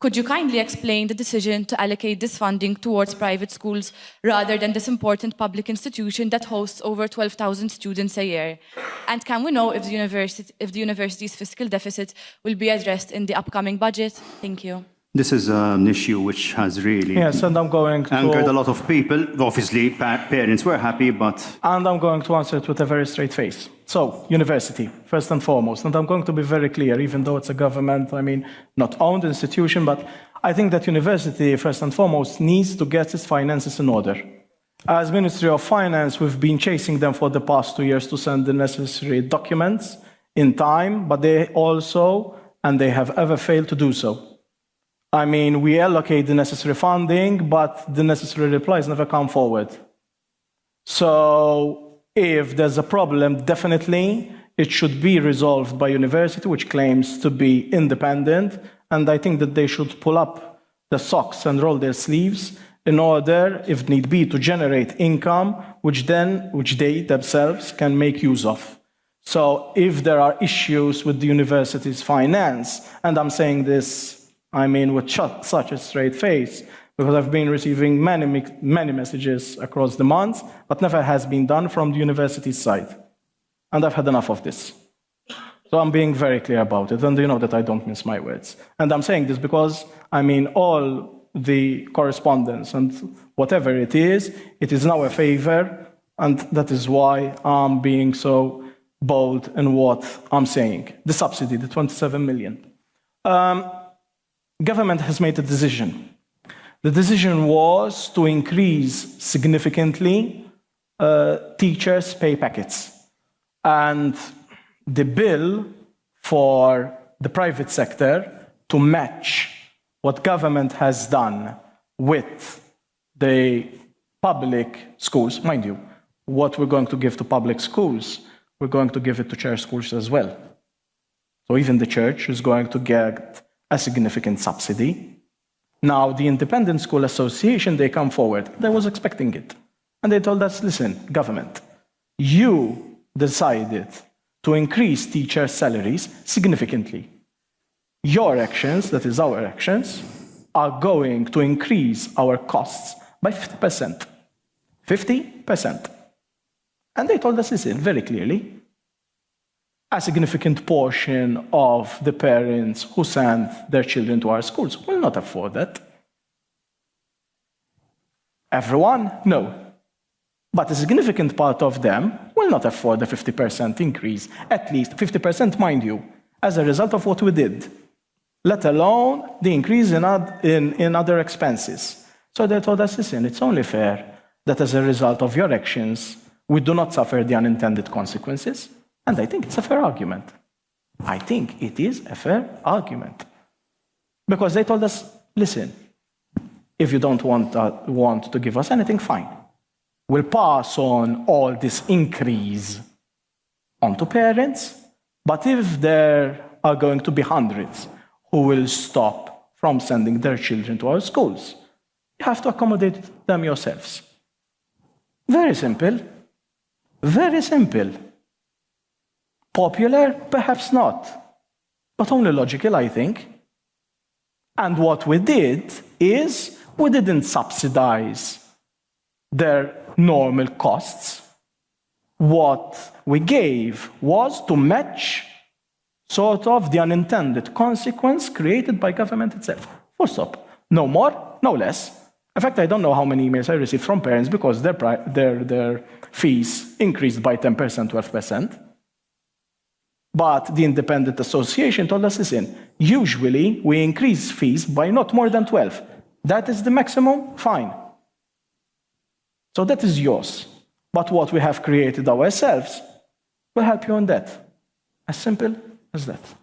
Could you kindly explain the decision to allocate this funding towards private schools rather than this important public institution that hosts over 12,000 students a year? And can we know if the university's fiscal deficit will be addressed in the upcoming budget? Thank you. This is an issue which has really Yes, and I'm going to angered a lot of people. Obviously, parents were happy, but... And I'm going to answer it with a very straight face. So, university, first and foremost. And I'm going to be very clear, even though it's a government, not owned institution, but I think that university, first and foremost, needs to get its finances in order. As Ministry of Finance, we've been chasing them for the past 2 years to send the necessary documents in time, but they also, and they have ever failed to do so. We allocate the necessary funding, but the necessary replies never come forward. So if there's a problem, definitely it should be resolved by university, which claims to be independent. And I think that they should pull up the socks and roll their sleeves in order, if need be, to generate income, which they themselves can make use of. So if there are issues with the university's finance, and I'm saying this with such a straight face, because I've been receiving many messages across the months, but never has been done from the university's side. And I've had enough of this. So I'm being very clear about it, and you know that I don't mince my words. And I'm saying this because, all the correspondence and whatever it is now a favor, and that is why I'm being so bold in what I'm saying. The subsidy, the 27 million. Government has made a decision. The decision was to increase significantly teachers' pay packets. And the bill for the private sector to match what government has done with the public schools, mind you, what we're going to give to public schools, we're going to give it to church schools as well. So even the church is going to get a significant subsidy. Now, the Independent School Association, they come forward. They was expecting it. And they told us, listen, government, you decided to increase teachers' salaries significantly. Your actions, that is our actions, are going to increase our costs by 50%. 50%. And they told us, listen, very clearly, a significant portion of the parents who send their children to our schools will not afford that. Everyone? No. But a significant part of them will not afford the 50% increase, at least 50%, mind you, as a result of what we did, let alone the increase in other expenses. So they told us, listen, it's only fair that as a result of your actions, we do not suffer the unintended consequences. And I think it's a fair argument. I think it is a fair argument. Because they told us, listen, if you don't want to give us anything, fine. We'll pass on all this increase onto parents, but if there are going to be hundreds who will stop from sending their children to our schools, you have to accommodate them yourselves. Very simple. Very simple. Popular? Perhaps not. But only logical, I think. And what we did is we didn't subsidize their normal costs. What we gave was to match sort of the unintended consequence created by government itself. Full stop. No more, no less. In fact, I don't know how many emails I received from parents because their fees increased by 10%, 12%. But the Independent Association told us, listen, usually we increase fees by not more than 12. That is the maximum, fine. So that is yours. But what we have created ourselves will help you on that. As simple as that.